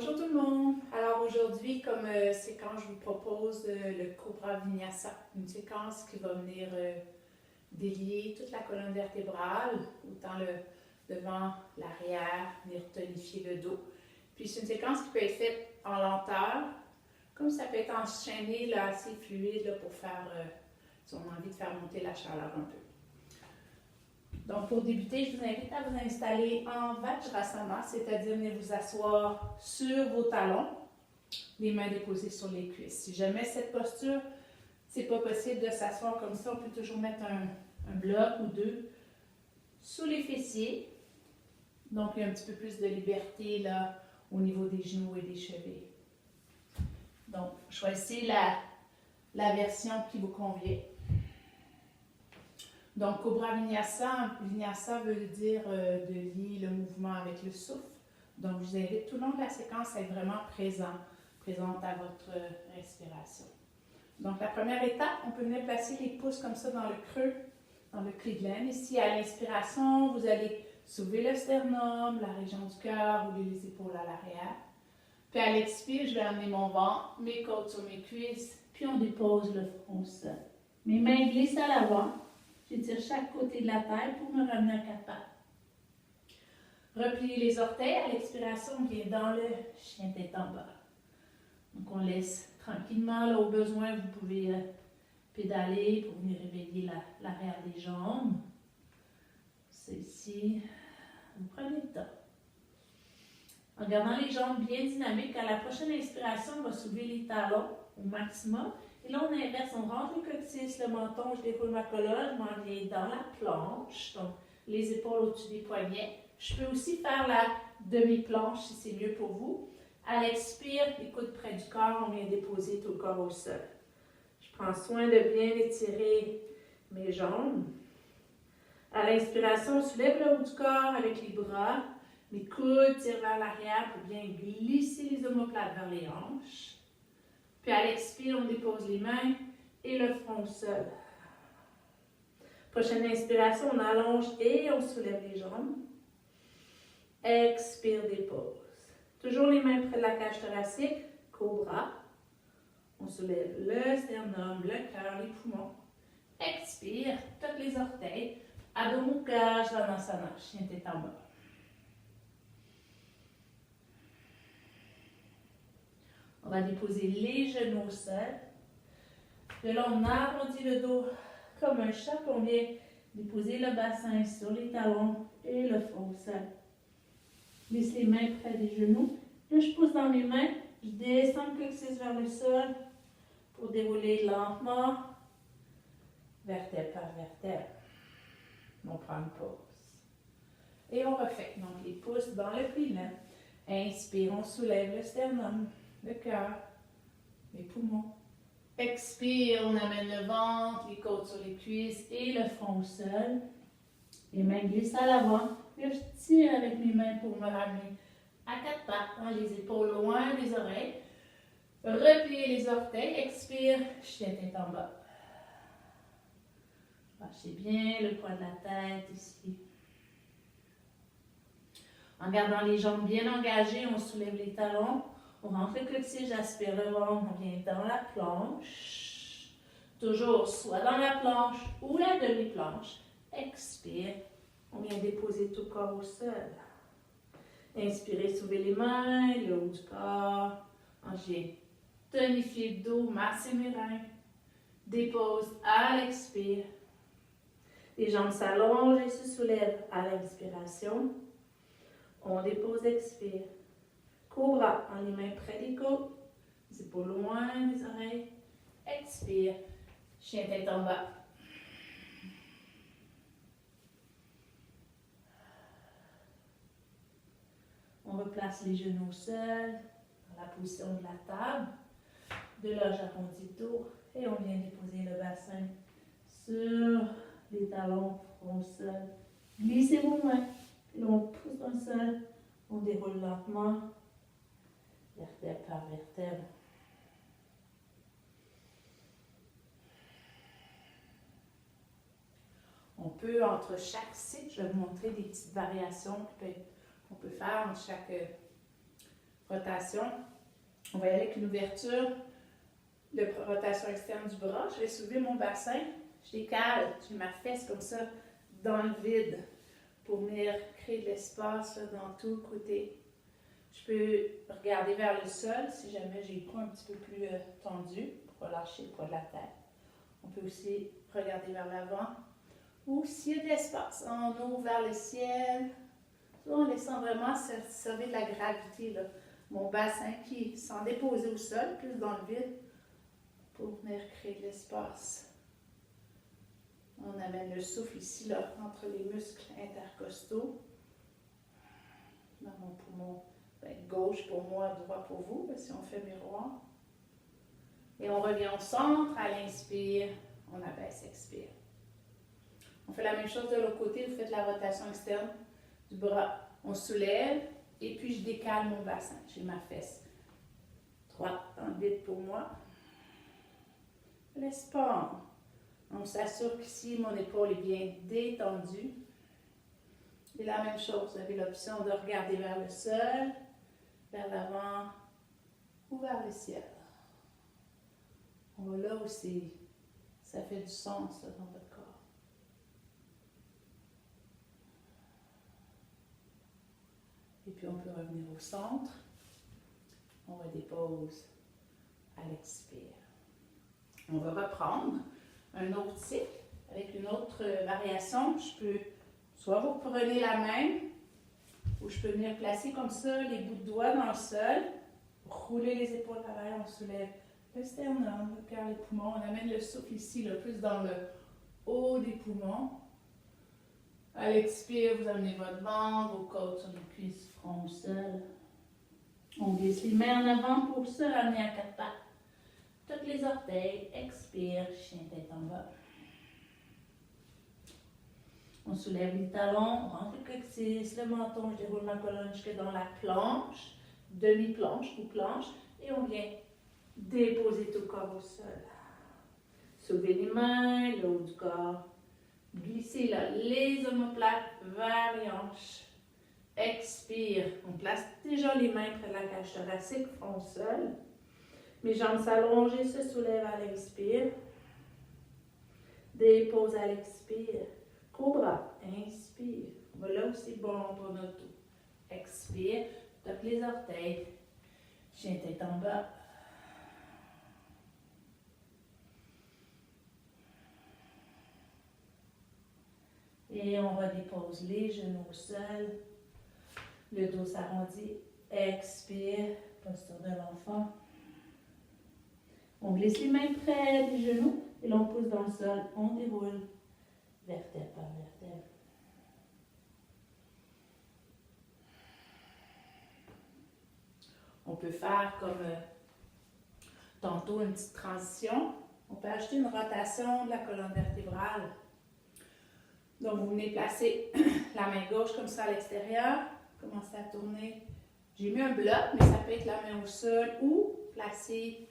Bonjour tout le monde! Alors aujourd'hui, comme séquence, je vous propose le Cobra Vinyasa, une séquence qui va venir délier toute la colonne vertébrale, autant le devant, l'arrière, venir tonifier le dos. Puis c'est une séquence qui peut être faite en lenteur, comme ça peut être enchaîné là, assez fluide là, pour faire, si on a envie de faire monter la chaleur un peu. Donc, pour débuter, je vous invite à vous installer en Vajrasana, c'est-à-dire venir vous asseoir sur vos talons, les mains déposées sur les cuisses. Si jamais cette posture, c'est pas possible de s'asseoir comme ça, on peut toujours mettre un bloc ou deux sous les fessiers. Donc, il y a un petit peu plus de liberté là, au niveau des genoux et des chevilles. Donc, choisissez la version qui vous convient. Donc, Cobra Vinyasa, Vinyasa veut dire de lier le mouvement avec le souffle. Donc, je vous invite tout le long de la séquence à être vraiment présente à votre respiration. Donc, la première étape, on peut venir placer les pouces comme ça dans le creux, dans le cleveland. Ici, à l'inspiration, vous allez soulever le sternum, la région du cœur, rouler les épaules à l'arrière. Puis à l'expire, je vais amener mon ventre, mes côtes sur mes cuisses, puis on dépose le front au sol. Mes mains glissent à l'avant. J'étire chaque côté de la tête pour me ramener à quatre pattes. Repliez les orteils. À l'expiration, on vient dans le chien tête en bas. Donc, on laisse tranquillement. Là, au besoin, vous pouvez pédaler pour venir réveiller l'arrière des jambes. Celle-ci, vous prenez le temps. En gardant les jambes bien dynamiques, à la prochaine inspiration, on va soulever les talons au maximum. Et là, on inverse, on rentre le coccyx, le menton, je déroule ma colonne, je m'en viens dans la planche, donc les épaules au-dessus des poignets. Je peux aussi faire la demi-planche si c'est mieux pour vous. À l'expire, les coudes près du corps, on vient déposer tout le corps au sol. Je prends soin de bien étirer mes jambes. À l'inspiration, on soulève le haut du corps avec les bras. Mes coudes tirent vers l'arrière pour bien glisser les omoplates vers les hanches. Puis à l'expire, on dépose les mains et le front au sol. Prochaine inspiration, on allonge et on soulève les jambes. Expire, dépose. Toujours les mains près de la cage thoracique, cobra. On soulève le sternum, le cœur, les poumons. Expire, tous les orteils. Adho Mukha Svanasana, chien tête en bas. On va déposer les genoux au sol. De là, on arrondit le dos comme un chat. On vient déposer le bassin sur les talons et le front au sol. Glisse les mains près des genoux. Là, je pousse dans mes mains. Je descends le coccyx vers le sol pour dérouler lentement, vertèbre par vertèbre. On prend une pause. Et on refait. Donc, les pouces dans le pliant. Inspire, on soulève le sternum, le cœur, les poumons. Expire, on amène le ventre, les côtes sur les cuisses et le front au sol. Les mains glissent à l'avant. Puis je tire avec mes mains pour me ramener à quatre pattes, les épaules loin des oreilles. Repliez les orteils. Expire, chien tête en bas. Lâchez bien le poids de la tête ici. En gardant les jambes bien engagées, on soulève les talons. On rentre le coccyx, j'aspire le ventre, on vient dans la planche. Toujours soit dans la planche ou la demi-planche. Expire, on vient déposer tout le corps au sol. Inspirez, soulevez les mains, le haut du corps. J'ai tonifié le dos, massez mes reins. Dépose à l'expire. Les jambes s'allongent et se soulèvent à l'inspiration. On dépose, expire. Cobra, en les mains près des côtes, les épaules loin des oreilles. Expire, chien tête en bas. On replace les genoux au sol, dans la position de la table. De là, j'arrondis le dos et on vient déposer le bassin sur les talons, front au sol. Glissez vos mains, puis on pousse dans le sol, on déroule lentement. Vertèbre par vertèbre. On peut, entre chaque cycle, je vais vous montrer des petites variations qu'on peut faire entre chaque rotation. On va y aller avec une ouverture de rotation externe du bras. Je vais soulever mon bassin, je décale, j'ai ma fesse comme ça dans le vide pour venir créer de l'espace dans tout le côté. Je peux regarder vers le sol si jamais j'ai le cou un petit peu plus tendu pour relâcher le poids de la tête. On peut aussi regarder vers l'avant ou s'il y a de l'espace, on ouvre vers le ciel. On descend vraiment servir de la gravité, là. Mon bassin qui s'en déposer au sol, plus dans le vide, pour venir créer de l'espace. On amène le souffle ici, là, entre les muscles intercostaux. Dans mon poumon gauche pour moi, droit pour vous, si on fait miroir. Et on revient au centre, à l'inspire, on abaisse, expire. On fait la même chose de l'autre côté, vous faites la rotation externe du bras. On soulève et puis je décale mon bassin. J'ai ma fesse droite dans le vide pour moi. Je laisse pendre. On s'assure qu'ici, mon épaule est bien détendue. Et la même chose, vous avez l'option de regarder vers le sol, vers l'avant ou vers le ciel. On va là aussi. Ça fait du sens là, dans votre corps. Et puis on peut revenir au centre. On redépose à l'expire. On va reprendre un autre cycle avec une autre variation. Je peux, soit vous prenez la main, ou je peux venir placer comme ça les bouts de doigts dans le sol, rouler les épaules à l'arrière, on soulève le sternum, le cœur, les poumons. On amène le souffle ici, le plus dans le haut des poumons. À l'expire, vous amenez votre ventre, vos côtes sur les cuisses, front au sol. On glisse les mains en avant pour se ramener à quatre pattes. Toutes les orteils, expire, chien tête en bas. On soulève les talons, on rentre le coccyx, le menton, je déroule ma colonne jusque dans la planche, demi-planche ou planche, et on vient déposer tout le corps au sol. Soulevez les mains, le haut du corps. Glissez là, les omoplates vers les hanches. Expire. On place déjà les mains près de la cage thoracique, front au sol. Mes jambes s'allongent et se soulèvent à l'expire. Dépose à l'expire. Cobra. Inspire. Voilà aussi bon pour notre dos. Expire. Toque les orteils. Chien tête en bas. Et on redépose les genoux au sol. Le dos s'arrondit. Expire. Posture de l'enfant. On glisse les mains près des genoux et l'on pousse dans le sol. On déroule vertèbre par vertèbre. On peut faire comme tantôt une petite transition. On peut ajouter une rotation de la colonne vertébrale. Donc, vous venez placer la main gauche comme ça à l'extérieur. Commencez à tourner. J'ai mis un bloc, mais ça peut être la main au sol ou placer.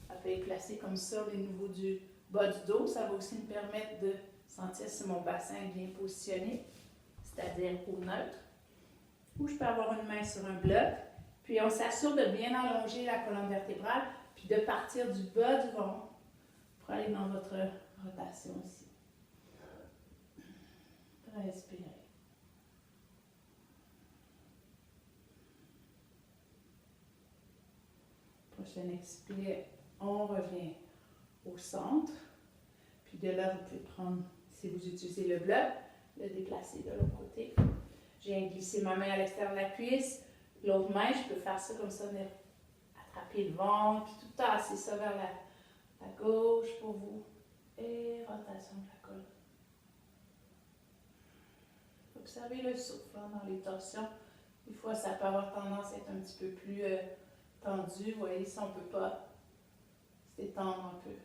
Ça peut être placé comme ça au niveau du bas du dos. Ça va aussi me permettre de sentir si mon bassin est bien positionné, c'est-à-dire au neutre. Ou je peux avoir une main sur un bloc. Puis on s'assure de bien allonger la colonne vertébrale, puis de partir du bas du ventre pour aller dans votre rotation ici. Respirez. Prochaine expire, on revient au centre. Puis de là, vous pouvez prendre, si vous utilisez le bloc, le déplacer de l'autre côté. Je viens glisser ma main à l'extérieur de la cuisse. L'autre main, je peux faire ça comme ça, venir attraper le ventre, puis tout tasser ça vers la gauche pour vous. Et rotation de la colonne. Observez le souffle dans les torsions. Des fois, ça peut avoir tendance à être un petit peu plus tendu. Vous voyez, si on ne peut pas s'étendre un peu.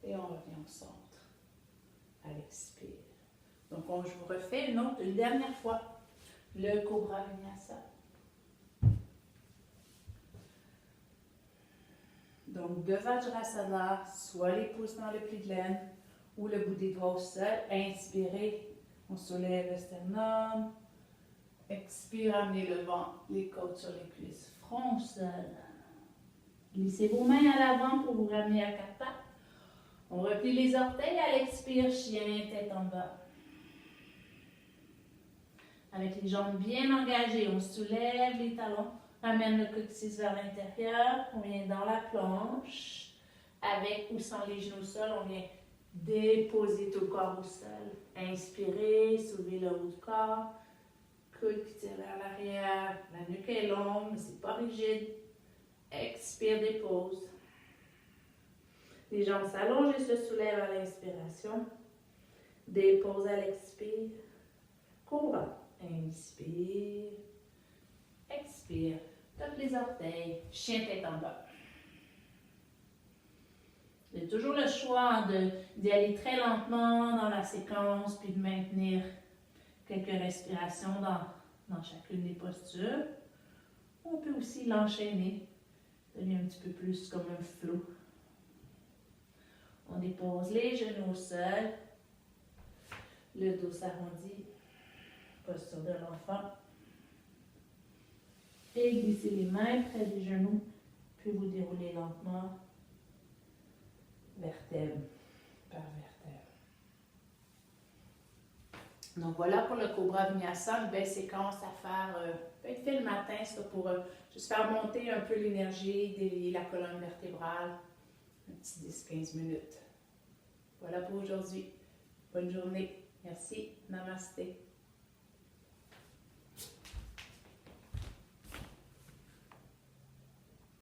Et on revient au centre, à l'expire. Donc, je vous refais une dernière fois, le Cobra Vinyasa. Donc, de Vajrasana, soit les pouces dans le pli de laine, ou le bout des doigts au sol. Inspirez, on soulève le sternum. Expire, amenez le ventre, les côtes sur les cuisses, front au sol. Glissez vos mains à l'avant pour vous ramener à quatre pattes. On replie les orteils à l'expire, chien, tête en bas. Avec les jambes bien engagées, on soulève les talons, ramène le coccyx vers l'intérieur, on vient dans la planche. Avec ou sans les genoux au sol, on vient déposer tout le corps au sol. Inspirez, soulevez le haut du corps. Coude qui tire vers l'arrière, la nuque est longue, mais c'est pas rigide. Expire, dépose. Les jambes s'allongent et se soulèvent à l'inspiration. Dépose à l'expire. Cobra. Inspire. Expire. Toque les orteils. Chien tête en bas. Vous avez toujours le choix d'y aller très lentement dans la séquence puis de maintenir quelques respirations dans chacune des postures. On peut aussi l'enchaîner. Ça devient un petit peu plus comme un flow. On dépose les genoux au sol. Le dos s'arrondit. Posture de l'enfant. Et glissez les mains près des genoux. Puis vous déroulez lentement. Vertèbre par vertèbre. Donc voilà pour le Cobra Vinyasa, une belle séquence à faire, peut-être fait le matin, c'est pour juste faire monter un peu l'énergie, délier la colonne vertébrale, un petit 10-15 minutes. Voilà pour aujourd'hui. Bonne journée. Merci. Namasté.